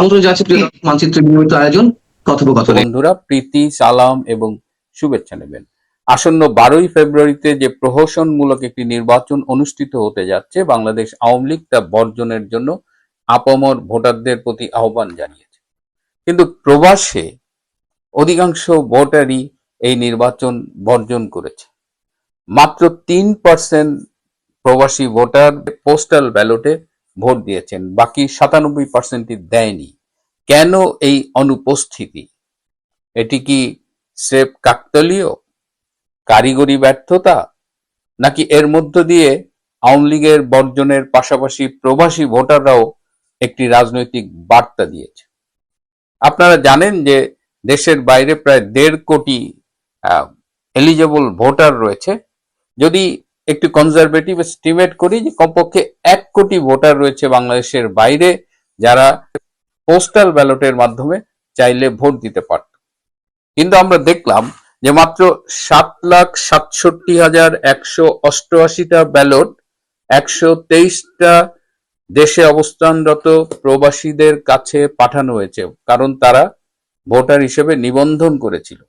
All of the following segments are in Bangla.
আমন্ত্রণ জানাচ্ছি প্রিয় মানচিত্র নিয়মিত আয়োজন কথোপকথনে। বন্ধুরা প্রীতি, সালাম এবং শুভেচ্ছা নেবেন। আসন্ন 12ই ফেব্রুয়ারিতে যে প্রহসনমূলক একটি নির্বাচন অনুষ্ঠিত হতে যাচ্ছে, বাংলাদেশ আওয়ামী লীগ তা বর্জনের জন্য আপামর ভোটারদের প্রতি আহ্বান জানিয়েছে। কিন্তু প্রবাসে অধিকাংশ ভোটারই এই নির্বাচন বর্জন করেছে। মাত্র 3% প্রবাসী ভোটার পোস্টাল ব্যালটে ভোট দিয়েছেন, বাকি 97%ই দেয়নি। কেন এই অনুপস্থিতি? এটি কি স্রেফ কাকতালীয়, কারিগরি ব্যর্থতা, নাকি এর মধ্য দিয়ে আওয়ামী লীগের বর্জনের পাশাপাশি প্রবাসী ভোটাররাও একটি রাজনৈতিক বার্তা দিয়েছে? আপনারা জানেন যে দেশের বাইরে প্রায় 1.5 কোটি এলিজেবল ভোটার রয়েছে। যদি একটু কনজারভেটিভ এস্টিমেট করি যে কমপক্ষে 1 কোটি ভোটার রয়েছে বাংলাদেশের বাইরে, যারা পোস্টাল ব্যালটের মাধ্যমে চাইলে ভোট দিতে পারত। কিন্তু আমরা দেখলাম যে মাত্র 7,67,188টা ব্যালট 123টা দেশে অবস্থানরত প্রবাসীদের কাছে পাঠানো হয়েছে, কারণ তারা ভোটার হিসেবে নিবন্ধন করেছিল।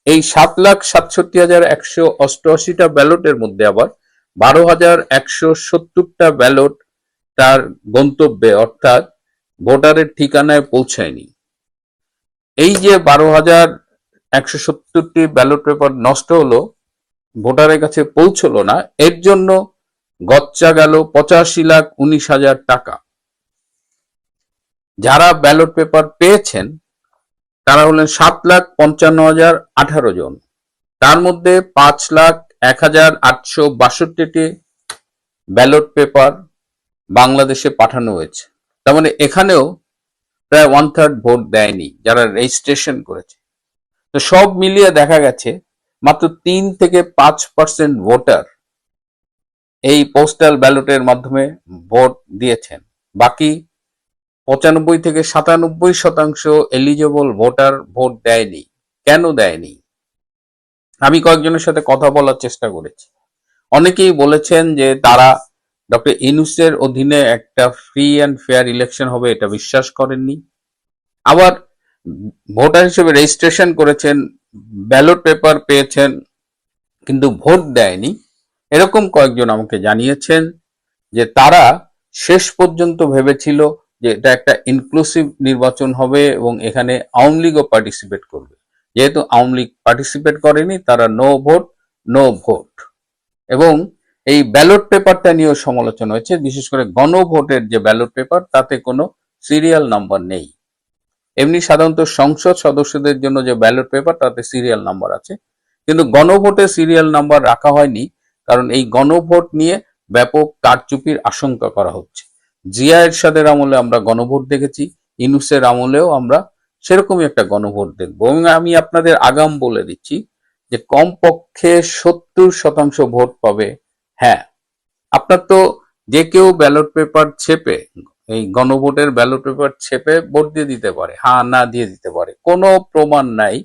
এই 7,67,188টা ব্যালটের মধ্যে আবার 12,170টা ব্যালট তার গন্তব্যে অর্থাৎ ভোটারের ঠিকানায় পৌঁছায়নি। এই যে 12,170টি ব্যালট পেপার নষ্ট হলো, ভোটারের কাছে পৌঁছলো না, এর জন্য গচ্চা গেল 85,19,000 টাকা। যারা ব্যালট পেপার পেয়েছেন তারা হলেন 7,55,018 জন। তার মধ্যে 5,01,862টি ব্যালট পেপার বাংলাদেশে পাঠানো হয়েছে। তার মানে এখানেও প্রায় 1/3 ভোট দেয়নি যারা রেজিস্ট্রেশন করেছে। তো সব মিলিয়ে দেখা গেছে মাত্র 3 থেকে 5% ভোটার এই পোস্টাল ব্যালটের মাধ্যমে ভোট দিয়েছেন। বাকি 95 থেকে 97% এলিজেবল ভোটার ভোট দেয়নি। কেন দেয়নি? আমি কয়েকজনের সাথে কথা বলার চেষ্টা করেছি। অনেকেই বলেছেন যে তারা ডক্টর ইউনূসের অধীনে একটা ফ্রি অ্যান্ড ফেয়ার ইলেকশন হবে এটা বিশ্বাস করেননি। আবার ভোটার হিসেবে রেজিস্ট্রেশন করেছেন, ব্যালট পেপার পেয়েছেন, কিন্তু ভোট দেয়নি। এরকম কয়েকজন আমাকে জানিয়েছেন যে তারা শেষ পর্যন্ত ভেবেছিল যে এটা একটা ইনক্লুসিভ নির্বাচন হবে এবং এখানে আওয়ামী লীগও পার্টিসিপেট করবে। যেহেতু আওয়ামী লীগ পার্টিসিপেট করেনি, তারা নো ভোট নো ভোট। এবং এই ব্যালট পেপারটা নিয়েও সমালোচনা হয়েছে, বিশেষ করে গণভোটের যে ব্যালট পেপার তাতে কোনো সিরিয়াল নাম্বার নেই। এমনি সাধারণত সংসদ সদস্যদের জন্য যে ব্যালট পেপার তাতে সিরিয়াল নাম্বার আছে, কিন্তু গণভোটে সিরিয়াল নাম্বার রাখা হয়নি, কারণ এই গণভোট নিয়ে ব্যাপক কারচুপির আশঙ্কা করা হচ্ছে। জিয়া এরশাদের আমলে আমরা গণভোট দেখেছি, ইউনূসের আমলেও আমরা সেরকমই একটা গণভোট দেখব। এবং আমি আপনাদের আগাম বলে দিচ্ছি যে কমপক্ষে 70% ভোট পাবে হ্যাঁ। আপনার তো যে কেউ ব্যালট পেপার ছেপে, এই গণভোটের ব্যালট পেপার ছেপে ভোট দিয়ে দিতে পারে, হ্যাঁ না দিয়ে দিতে পারে, কোনো প্রমাণ নাই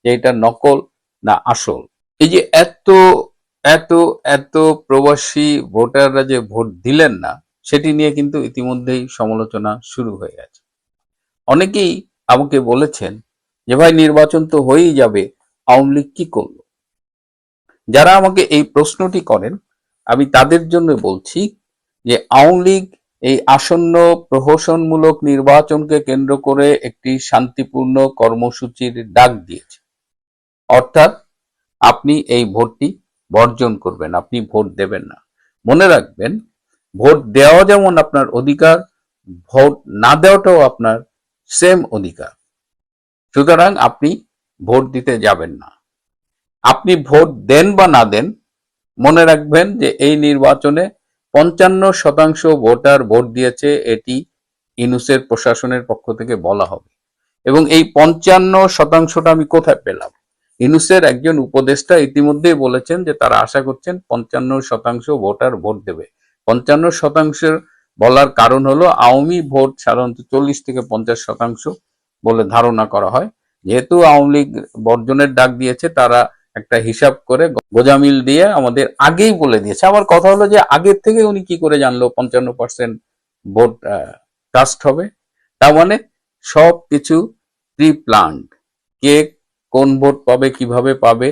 যে এটা নকল না আসল। এই যে এত এত এত প্রবাসী ভোটাররা যে ভোট দিলেন না, সেটি নিয়ে কিন্তু ইতিমধ্যেই সমালোচনা শুরু হয়ে গেছে। অনেকেই আমাকে বলেছেন যে ভাই নির্বাচন তো হয়েই যাবে, আওয়ামী লীগ কি করলো? যারা আমাকে এই প্রশ্নটি করেন আমি তাদের জন্য বলছি যে আওয়ামী লীগ এই আসন্ন প্রহসনমূলক নির্বাচনকে কেন্দ্র করে একটি শান্তিপূর্ণ কর্মসূচির ডাক দিয়েছে। অর্থাৎ আপনি এই ভোটটি বর্জন করবেন, আপনি ভোট দেবেন না। মনে রাখবেন, ভোট দেওয়া যেমন আপনার অধিকার, ভোট না দেওয়াটাও আপনার সেম অধিকার। সুতরাং আপনি ভোট দিতে যাবেন না। আপনি ভোট দেন বা না দেন, মনে রাখবেন যে এই নির্বাচনে 55% ভোটার ভোট দিয়েছে, এটি ইউনূসের প্রশাসনের পক্ষ থেকে বলা হবে। এবং এই 55%টা আমি কোথায় পেলাম? ইউনূসের একজন উপদেষ্টা ইতিমধ্যেই বলেছেন যে তারা আশা করছেন 55% ভোটার ভোট দেবে। 55% বলার কারণ হলো আওয়ামী ভোট সাধারণত 40 থেকে 50% বলে ধারণা করা হয়। যেহেতু আওয়ামী লীগ বর্জনের ডাক দিয়েছে, তারা একটা হিসাব করে গোজামিল দিয়ে আমাদের আগেই বলে দিয়েছে। আমার কথা হলো যে আগের থেকে উনি কি করে জানলো 55% ভোট কাস্ট হবে? তার মানে সবকিছু প্রি প্ল্যান্ড। কে কোন ভোট পাবে, কিভাবে পাবে,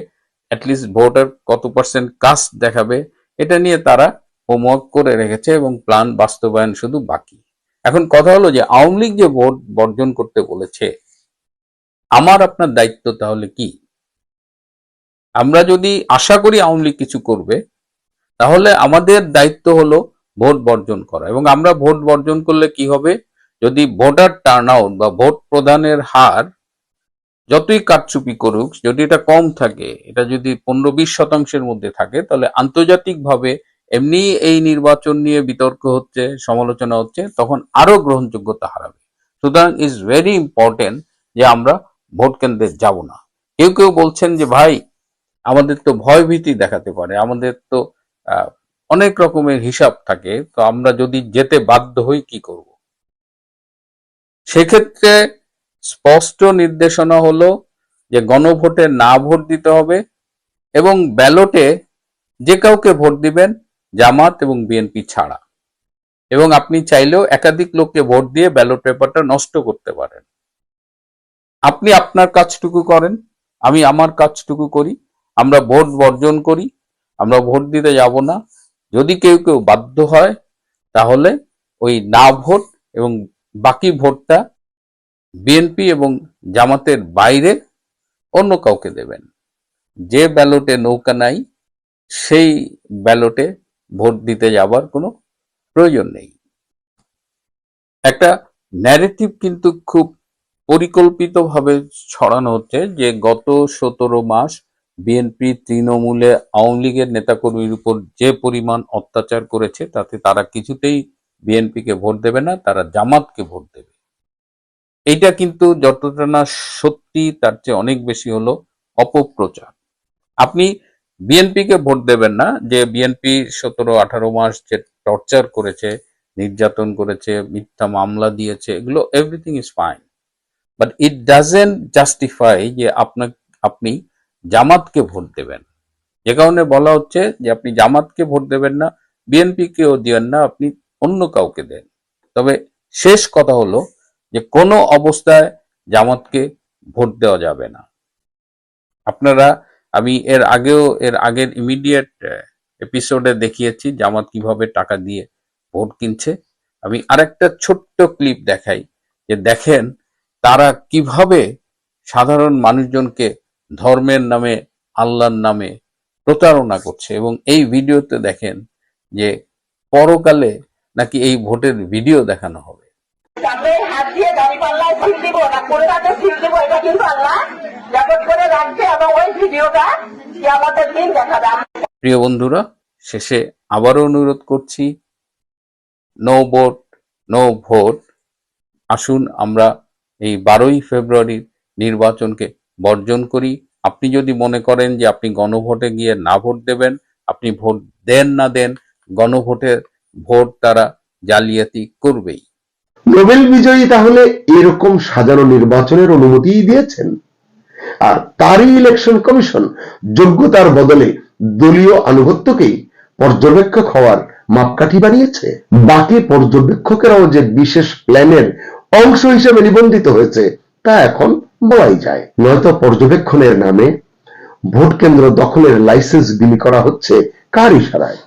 অ্যাটলিস্ট ভোটার কত পার্সেন্ট কাস্ট দেখাবে, এটা নিয়ে তারা হোমওয়ার্ক করে রেখেছে এবং প্ল্যান বাস্তবায়ন শুধু বাকি। এখন কথা হলো যে আওয়ামী লীগ যে ভোট বর্জন করতে বলেছে, আমার আপনার দায়িত্ব তাহলে কি? আমরা যদি আশা করি আওয়ামী লীগ কিছু করবে, তাহলে আমাদের দায়িত্ব হলো ভোট বর্জন করা। এবং আমরা ভোট বর্জন করলে কি হবে, যদি ভোটার টার্ন আউট বা ভোট প্রদানের হার যতই কারচুপি করুক, যদি এটা কম থাকে, এটা যদি 15-20% মধ্যে থাকে, তাহলে আন্তর্জাতিকভাবে এমনি এই নির্বাচন নিয়ে বিতর্ক হচ্ছে, সমালোচনা হচ্ছে, তখন আরো গ্রহণযোগ্যতা হারাবে। সুতরাং ইজ ভেরি ইম্পর্টেন্ট যে আমরা ভোট কেন্দ্রে যাব না। কেউ কেউ বলছেন যে ভাই আমাদের তো ভয় ভীতি দেখাতে পারে, আমাদের তো অনেক রকমের হিসাব থাকে, তো আমরা যদি যেতে বাধ্য হই কি করব? সেক্ষেত্রে স্পষ্ট নির্দেশনা হলো যে গণভোটে না ভোট দিতে হবে এবং ব্যালটে যে কাউকে ভোট দিবেন জামাত এবং বিএনপি ছাড়া। এবং আপনি চাইলেও একাধিক লোককে ভোট দিয়ে ব্যালট পেপারটা নষ্ট করতে পারেন। আপনি আপনার কাজটুকু করেন, আমি আমার কাজটুকু করি, আমরা ভোট বর্জন করি, আমরা ভোট দিতে যাব না। যদি কেউ কেউ বাধ্য হয় তাহলে ওই না ভোট এবং বাকি ভোটটা বিএনপি এবং জামাতের বাইরে অন্য কাউকে দেবেন। যে ব্যালটে নৌকা নাই সেই ব্যালটে ভোট দিতে যাবার কোনো প্রয়োজন নেই। একটা ন্যারেটিভ কিন্তু খুব পরিকল্পিতভাবে ছড়ানো হচ্ছে যে গত 17 মাস বিএনপি তৃণমূলে আওয়ামী লীগের নেতাকর্মীর উপর যে পরিমাণ অত্যাচার করেছে, তাতে তারা কিছুতেই বিএনপিকে ভোট দেবে না, তারা জামাতকে ভোট দেবে। এইটা কিন্তু যতটা না সত্যি, তার চেয়ে অনেক বেশি হলো অপপ্রচার। আপনি বিএনপিকে ভোট দেবেন না, যে বিএনপি 17-18 মাস যে টর্চার করেছে, নির্যাতন করেছে, মিথ্যা মামলা দিয়েছে, এগুলো everything is fine, but it doesn't justify যে আপনি জামাতকে ভোট দেবেন। যে কারণে বলা হচ্ছে যে আপনি জামাতকে ভোট দেবেন না, বিএনপিকেও দিবেন না, আপনি অন্য কাউকে দেন। তবে শেষ কথা হলো যে কোনো অবস্থায় জামাতকে ভোট দেওয়া যাবে না। আপনারা, আমি এর আগের ইমিডিয়েট এপিসোডে দেখিয়েছি জামাত কিভাবে টাকা দিয়ে ভোট কিনছে। আমি আরেকটা ছোট্ট ক্লিপ দেখাই, যে দেখেন তারা কিভাবে সাধারণ মানুষজনকে ধর্মের নামে, আল্লাহর নামে প্রতারণা করছে। এবং এই ভিডিওতে দেখেন যে পরকালে নাকি এই ভোটের ভিডিও দেখানো হবে। তারপরে হাত দিয়ে দাঁড়িপাল্লায় ঠিক দিব না, কোনটাতে ঠিক দিব, এটা কিন্তু আল্লাহ রেকর্ড করে রাখছে এবং ওই ভিডিওটা কিয়ামতের দিন দেখাবে। প্রিয় বন্ধুরা, শেষে আবারও অনুরোধ করছি, নো ভোট নো ভোট। আসুন আমরা এই 12ই ফেব্রুয়ারির নির্বাচনকে বর্জন করি। আপনি যদি মনে করেন যে আপনি গণভোটে গিয়ে না ভোট দেবেন, আপনি ভোট দেন না দেন, গণভোটের ভোট তারা জালিয়াতি করবেই। নোবেল বিজয়ী তাহলে এরকম সাজানো নির্বাচনের অনুমতি দিয়েছেন, আর তারই ইলেকশন কমিশন যোগ্যতার বদলে দলীয় আনুগত্যকেই পর্যবেক্ষক হওয়ার মাপকাঠি বানিয়েছে। বাকি পর্যবেক্ষকেরাও যে বিশেষ প্ল্যানের অংশ হিসেবে নিবন্ধিত হয়েছে তা এখন বলাই যায়। নয়তো পর্যবেক্ষণের নামে ভোট কেন্দ্র দখলের লাইসেন্স বিলি করা হচ্ছে কার ইশারায়?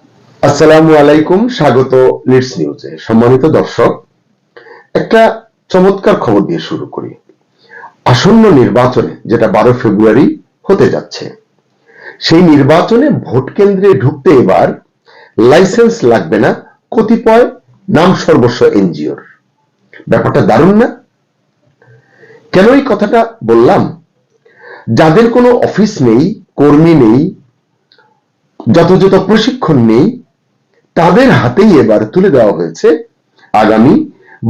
আসসালামু আলাইকুম, স্বাগত লিডস নিউজে। সম্মানিত দর্শক, একটা চমৎকার খবর দিয়ে শুরু করি। আসন্ন নির্বাচনে, যেটা 12 ফেব্রুয়ারি হতে যাচ্ছে, সেই নির্বাচনে ভোট কেন্দ্রে ঢুকতে এবার লাইসেন্স লাগবে না কতিপয় নাম সর্বস্ব এনজিওর। ব্যাপারটা দারুণ না? কেন এই কথাটা বললাম? যাদের কোনো অফিস নেই, কর্মী নেই, যথাযথ প্রশিক্ষণ নেই, তাদের হাতেই এবার তুলে দেওয়া হয়েছে আগামী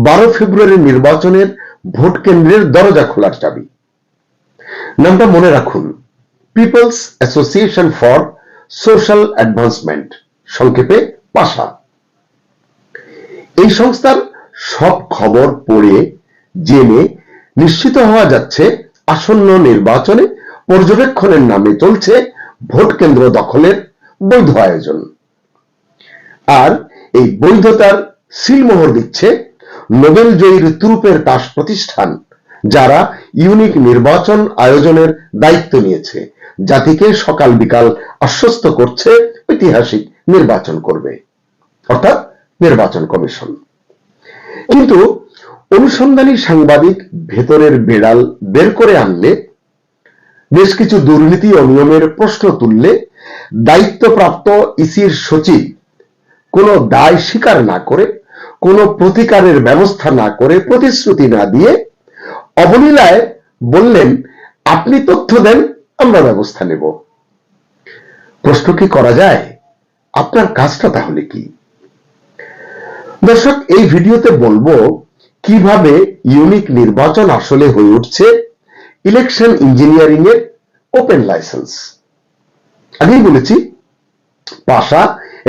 12 ফেব্রুয়ারি নির্বাচনের ভোট কেন্দ্রের দরজা খোলার চাবি। নামটা মনে রাখুন, people's association for social advancement, সংক্ষেপে পাসা। এই সংস্থার সব খবর পড়ে জেনে নিশ্চিত হওয়া যাচ্ছে আসন্ন নির্বাচনে পর্যবেক্ষণের নামে চলছে ভোট কেন্দ্র দখলের বৈধ আয়োজন। আর এই বৈধতার সিলমোহর দিচ্ছে নোবেল জয়ীর তুরুপের তাস প্রতিষ্ঠান, যারা ইউনিক নির্বাচন আয়োজনের দায়িত্ব নিয়েছে, জাতিকে সকাল বিকাল আশ্বস্ত করছে ঐতিহাসিক নির্বাচন করবে, অর্থাৎ নির্বাচন কমিশন। কিন্তু অনুসন্ধানী সাংবাদিক ভেতরের বেড়াল বের করে আনলে, বেশ কিছু দুর্নীতি ও নিয়মের প্রশ্ন তুললে, দায়িত্বপ্রাপ্ত ইসির সচিব কোনো দায় স্বীকার না করে, কোনো প্রতিকারের ব্যবস্থা না করে, প্রতিশ্রুতি না দিয়ে অবলীলায় বললেন, আপনি তথ্য দেন, আমরা ব্যবস্থা নেব। প্রশ্ন কি করা যায়, আপনার কাজটা তাহলে কি? দর্শক, এই ভিডিওতে বলবো কিভাবে ইউনিক নির্বাচন আসলে হয়ে উঠছে ইলেকশন ইঞ্জিনিয়ারিং এর ওপেন লাইসেন্স। আগেই বলেছি, পাশা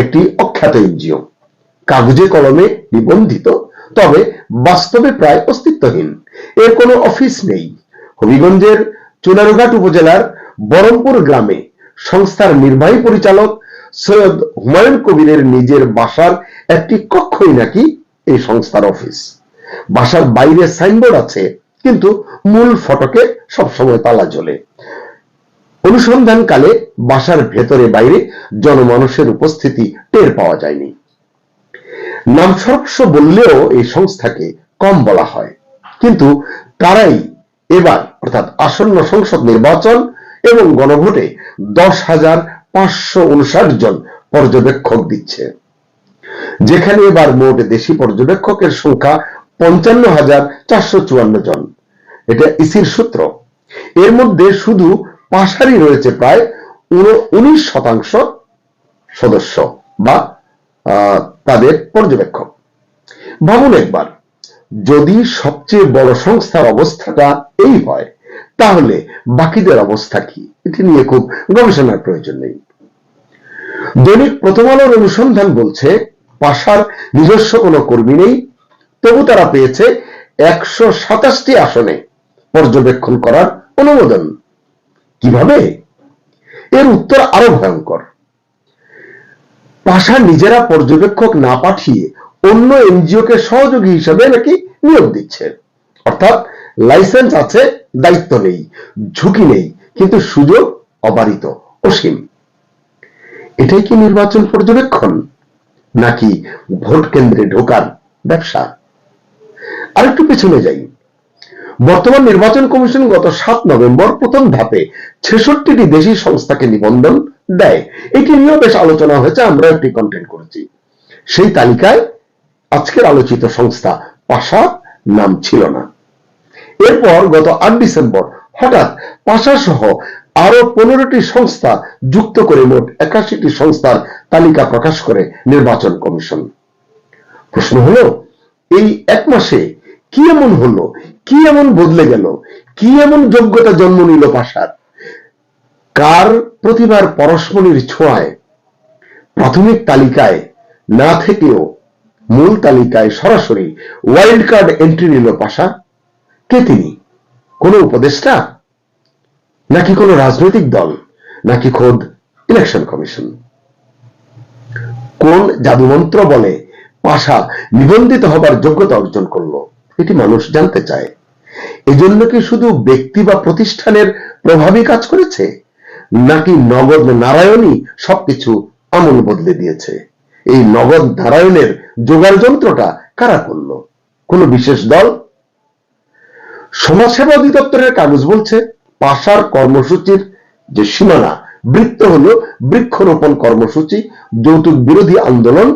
একটি অখ্যাত এনজিও, কাগজে কলমে নিবন্ধিত, তবে বাস্তবে প্রায় অস্তিত্বহীন। এর কোনো অফিস নেই। হবিগঞ্জের চুনারুঘাট উপজেলার বরমপুর গ্রামে সংস্থার নির্বাহী পরিচালক সৈয়দ হুমায়ুন কবিরের নিজের বাসার একটি কক্ষই নাকি এই সংস্থার অফিস। বাসার বাইরে সাইনবোর্ড আছে, কিন্তু মূল ফটকে সবসময় তালা ঝোলে। অনুসন্ধানকালে বাসার ভেতরে বাইরে জনমানুষের উপস্থিতি টের পাওয়া যায়নি। নাম সর্বস্ব বললেও এই সংস্থাকে কম বলা হয়, কিন্তু তারাই এবার অর্থাৎ আসন্ন সংসদ নির্বাচন এবং গণভোটে 10,559 জন পর্যবেক্ষক দিচ্ছে, যেখানে এবার মোট দেশি পর্যবেক্ষকের সংখ্যা 55,454 জন। এটা ইসির সূত্র। এর মধ্যে শুধু পাশারই রয়েছে প্রায় 19% সদস্য বা তাদের পর্যবেক্ষক। ভাবুন একবার, যদি সবচেয়ে বড় সংস্থার অবস্থাটা এই হয়, তাহলে বাকিদের অবস্থা কি? এটি নিয়ে খুব গবেষণার প্রয়োজন নেই। দৈনিক প্রথম আলোর অনুসন্ধান বলছে, পাশার নিজস্ব কোনো কর্মী নেই, তবু তারা পেয়েছে 127টি আসনে পর্যবেক্ষণ করার অনুমোদন। কিভাবে? এর উত্তর আরো ভয়ঙ্কর। পাশা নিজেরা পর্যবেক্ষক না পাঠিয়ে অন্য এনজিওকে সহযোগী হিসেবে নাকি নিয়োগ দিচ্ছে, অর্থাৎ লাইসেন্স আছে, দায়িত্ব নেই, ঝুঁকি নেই, কিন্তু সুযোগ অবারিত, অসীম। এটাই কি নির্বাচন পর্যবেক্ষণ, নাকি ভোট কেন্দ্রে ঢোকার ব্যবসা? আরেকটু পেছনে যাই। বর্তমান নির্বাচন কমিশন গত 7 নভেম্বর প্রথম ধাপে 66টি দেশি সংস্থাকে নিবন্ধন দেয়। এটি নিয়েও বেশ আলোচনা হয়েছে, আমরা একটি কন্টেন্ট করেছি। সেই তালিকায় আজকের আলোচিত সংস্থা পাশা নাম ছিল না। এরপর গত 8 ডিসেম্বর হঠাৎ পাশা সহ আরো 15টি সংস্থা যুক্ত করে মোট 81টি সংস্থার তালিকা প্রকাশ করে নির্বাচন কমিশন। প্রশ্ন হলো, এই এক মাসে কি এমন হলো, কি এমন বদলে গেল, কি এমন যোগ্যতা জন্ম নিল পাশার? কার প্রতিভার পরশমণির ছোঁয়ায় প্রাথমিক তালিকায় না থেকেও মূল তালিকায় সরাসরি ওয়াইল্ড কার্ড এন্ট্রি নিল পাশা? কে তিনি? কোন উপদেষ্টা, নাকি কোন রাজনৈতিক দল, নাকি খোদ ইলেকশন কমিশন? কোন জাদুমন্ত্র বলে পাশা নিবন্ধিত হবার যোগ্যতা অর্জন করলো? এটি মানুষ জানতে চায়। এজন্য কি শুধু ব্যক্তি বা প্রতিষ্ঠানের প্রভাবই কাজ করেছে, নাকি নগদ নারায়ণই সবকিছু আমল বদলে দিয়েছে? এই নগদ নারায়ণের জোগাড় যন্ত্রটা কারা করলো? কোন বিশেষ দল? সমাজসেবা অধিদপ্তরের কাগজ বলছে, পাশার কর্মসূচির যে সীমানা বৃত্ত হলো বৃক্ষরোপণ কর্মসূচি, যৌতুক বিরোধী আন্দোলন,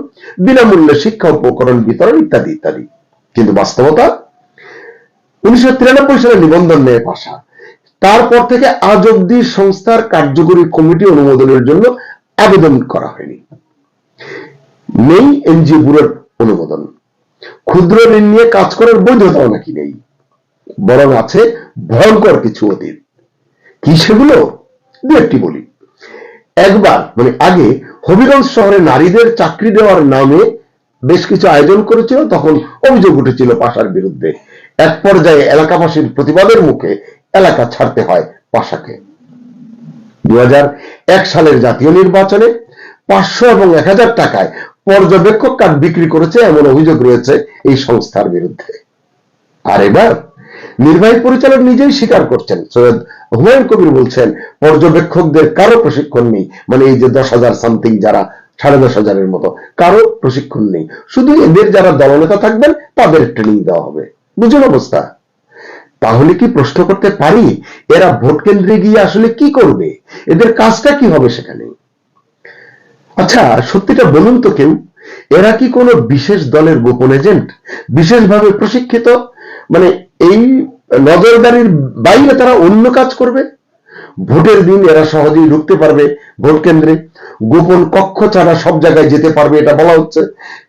বিনামূল্যে শিক্ষা উপকরণ বিতরণ ইত্যাদি ইত্যাদি। কিন্তু বাস্তবতা, 1993 সালে নিবন্ধন নেয় পাশা। তারপর থেকে আজ অব্দি সংস্থার কার্যকরী কমিটি অনুমোদনের জন্য আবেদন করা হয়নি। নেই এনজিও ব্যুরোর অনুমোদন। ক্ষুদ্র ঋণ নিয়ে কাজ করার বৈধতাও নাকি নেই, বরং আছে ভয়ঙ্কর কিছু অতীত। কি সেগুলো? দু একটি বলি। একবার আগে হবিগঞ্জ শহরে নারীদের চাকরি দেওয়ার নামে বেশ কিছু আয়োজন করেছিল, তখন অভিযোগ উঠেছিল পাশার বিরুদ্ধে। এক পর্যায়ে এলাকাবাসীর প্রতিবাদের মুখে এলাকা ছাড়তে হয় পাশাকে। 2001 সালের জাতীয় নির্বাচনে 500 এবং 1000 টাকায় পর্যবেক্ষক কার্ড বিক্রি করেছে এমন অভিযোগ রয়েছে এই সংস্থার বিরুদ্ধে। আর এবার নির্বাহী পরিচালক নিজেই স্বীকার করছেন, সৈয়দ হুমায়ুন কবির বলছেন পর্যবেক্ষকদের কারো প্রশিক্ষণ নেই, মানে এই যে 10,000 সামথিং যারা 10,500 মতো কারো প্রশিক্ষণ নেই, শুধু এদের যারা দলনেতা থাকবেন তাদের ট্রেনিং দেওয়া হবে। বুঝুন অবস্থা। তাহলে কি প্রশ্ন করতে পারি এরা ভোট কেন্দ্রে গিয়ে আসলে কি করবে, এদের কাজটা কি হবে সেখানে? আচ্ছা সত্যিটা বলুন তো কেউ, এরা কি কোনো বিশেষ দলের গোপন এজেন্ট, বিশেষভাবে প্রশিক্ষিত, মানে এই নজরদারির বাইরে তারা অন্য কাজ করবে? ভোটের দিন এরা সহজেই ঢুকতে পারবে ভোট কেন্দ্রে, গোপন কক্ষ ছাড়া সব জায়গায় যেতে পারবে এটা বলা হচ্ছে,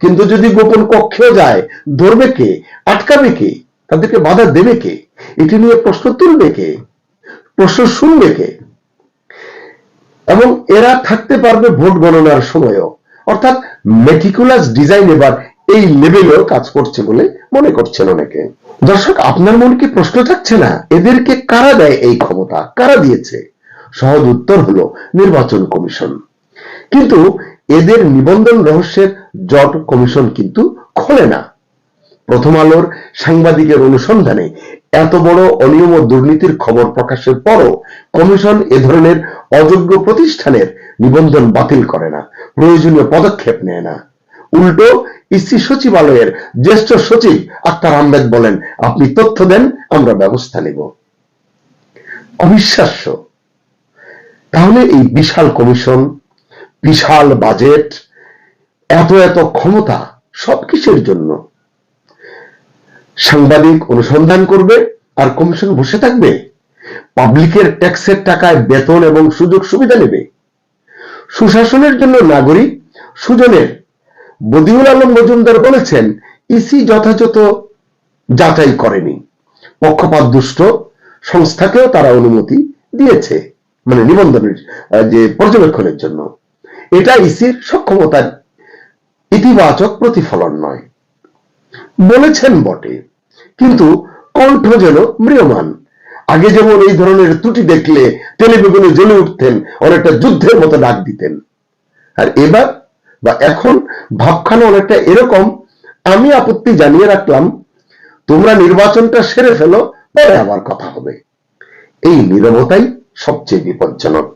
কিন্তু যদি গোপন কক্ষেও যায় ধরবে কে, আটকাবে কে, তাদেরকে বাধা দেবে কে, এটি নিয়ে প্রশ্ন তুলবে কে, প্রশ্ন শুনবে কে? এবং এরা থাকতে পারবে ভোট গণনার সময়ও, অর্থাৎ মেটিকুলাস ডিজাইন এবার এই লেভেলেও কাজ করছে বলে মনে করছেন অনেকে। দর্শক, আপনার মনে কি প্রশ্ন থাকছে না এদেরকে কারা দেয় এই ক্ষমতা, কারা দিয়েছে? সহজ উত্তর হলো নির্বাচন কমিশন। কিন্তু এদের নিবন্ধন রহস্যের জট কমিশন কিন্তু খোলে না। প্রথম আলোর সাংবাদিকের অনুসন্ধানে এত বড় অনিয়ম ও দুর্নীতির খবর প্রকাশের পরও কমিশন এ ধরনের অযোগ্য প্রতিষ্ঠানের নিবন্ধন বাতিল করে না, প্রয়োজনীয় পদক্ষেপ নেয় না। উল্টো ইসি সচিবালয়ের জ্যেষ্ঠ সচিব আক্তার আহমেদ বলেন, আপনি তথ্য দেন, আমরা ব্যবস্থা নেব। অবিশ্বাস্য। তাহলে এই বিশাল কমিশন, বিশাল বাজেট, এত এত ক্ষমতা সব কিসের জন্য? সাংবাদিক অনুসন্ধান করবে আর কমিশন বসে থাকবে? পাবলিকের ট্যাক্সের টাকায় বেতন এবং সুযোগ সুবিধা নেবে? সুশাসনের জন্য নাগরিক সুজনের বদিউল আলম মজুমদার বলেছেন, ইসি যথাযথ যাচাই করেনি, পক্ষপাত দুষ্ট সংস্থাকেও তারা অনুমতি দিয়েছে, মানে নিবন্ধনের যে পর্যবেক্ষণের জন্য। এটা ইসির সক্ষমতার ইতিবাচক প্রতিফলন নয় বলেছেন বটে, কিন্তু কণ্ঠ যেন ম্রিয়মান। আগে যেমন এই ধরনের ত্রুটি দেখলে টেলিভিশনে জ্বলে উঠতেন, অনেকটা যুদ্ধের মতো ডাক দিতেন, আর এবার বা এখন ভাবখানা অনেকটা এরকম, আমি আপত্তি জানিয়ে রাখলাম, তোমরা নির্বাচনটা সেরে ফেলো, পরে আবার কথা হবে। এই নীরবতাই সবচেয়ে বিপজ্জনক।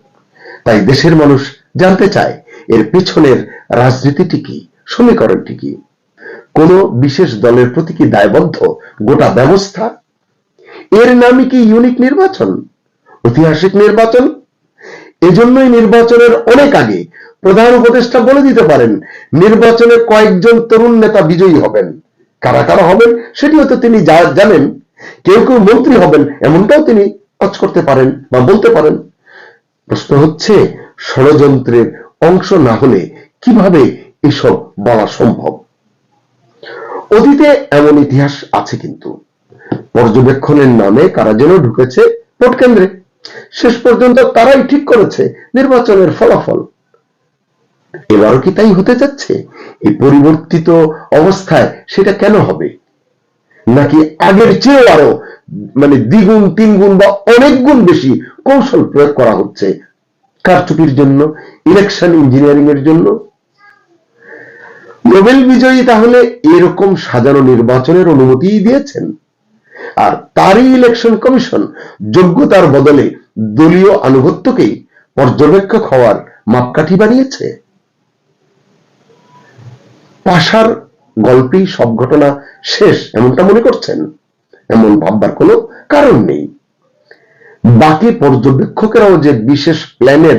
তাই দেশের মানুষ জানতে চায় এর পেছনের রাজনীতিটি কি, সমীকরণটি কি? কোন বিশেষ দলের প্রতি কি দায়বদ্ধ গোটা ব্যবস্থা? এর নামই কি ইউনিক নির্বাচন, ঐতিহাসিক নির্বাচন? এজন্যই নির্বাচনের অনেক আগে প্রধান উপদেষ্টা বলে দিতে পারেন নির্বাচনে কয়েকজন তরুণ নেতা বিজয়ী হবেন। কারা কারা হবেন সেটিও তো তিনি জানেন। কেউ কেউ মন্ত্রী হবেন এমনটাও তিনি কাজ করতে পারেন বা বলতে পারেন। প্রশ্ন হচ্ছে, ষড়যন্ত্রের অংশ না হলে কিভাবে এসব বলা সম্ভব? অতীতে এমন ইতিহাস আছে, কিন্তু পর্যবেক্ষণের নামে কারা যেন ঢুকেছে ভোট কেন্দ্রে, শেষ পর্যন্ত তারাই ঠিক করেছে নির্বাচনের ফলাফল। এবারও কি তাই হতে যাচ্ছে? এই পরিবর্তিত অবস্থায় সেটা কেন হবে? নাকি আগের চেয়েও আরো মানে দ্বিগুণ তিনগুণ বা অনেক গুণ বেশি কৌশল প্রয়োগ করা হচ্ছে কারচুপির জন্য, ইলেকশন ইঞ্জিনিয়ারিং এর জন্য? নোবেল বিজয়ী তাহলে এরকম সাজানো নির্বাচনের অনুমতি দিয়েছেন, আর তারই ইলেকশন কমিশন যোগ্যতার বদলে দলীয় আনুগত্যকেই পর্যবেক্ষক হওয়ার মাপকাঠি বানিয়েছে। পাশার গল্পেই সব ঘটনা শেষ এমনটা মনে করছেন? এমন ভাববার কোনো কারণ নেই। বাকি পর্যবেক্ষকেরাও যে বিশেষ প্ল্যানের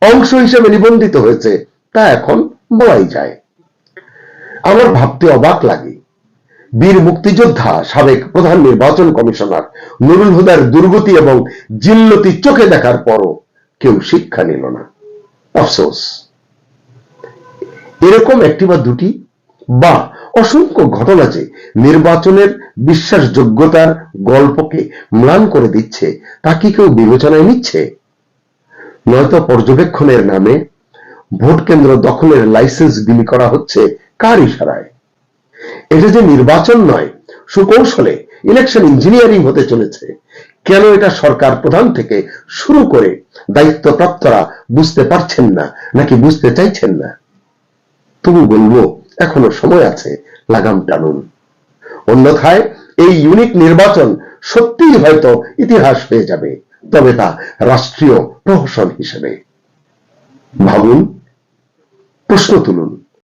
অংশ হিসেবে নিবন্ধিত হয়েছে তা এখন বলাই যায়। আমার ভাবতে অবাক লাগে, বীর মুক্তিযোদ্ধা সাবেক প্রধান নির্বাচন কমিশনার নুরুল হুদার দুর্গতি এবং জিল্লতি চোখে দেখার পরও কেউ শিক্ষা নিল না। আফসোস। এরকম একটি বা দুটি বা অসংখ্য ঘটনা যে নির্বাচনের বিশ্বাসযোগ্যতার গল্পকে ম্লান করে দিচ্ছে তা কি কেউ বিবেচনায় নিচ্ছে? নয়তো পর্যবেক্ষণের নামে ভোট কেন্দ্র দখলের লাইসেন্স বিলি করা হচ্ছে কার ইশারায়? এটা যে নির্বাচন নয়, সুকৌশলে ইলেকশন ইঞ্জিনিয়ারিং হতে চলেছে। কেন এটা সরকার প্রধান থেকে শুরু করে দায়িত্বপ্রাপ্তরা বুঝতে পারছেন না, নাকি বুঝতে চাইছেন না? তবু বলবো এখনো সময় আছে, লাগাম টানুন। অন্যথায় এই ইউনিক নির্বাচন সত্যিই হয়তো ইতিহাস হয়ে যাবে, তবে তা রাষ্ট্রীয় প্রহসন হিসেবে। ভাবুন, প্রশ্ন তুলুন।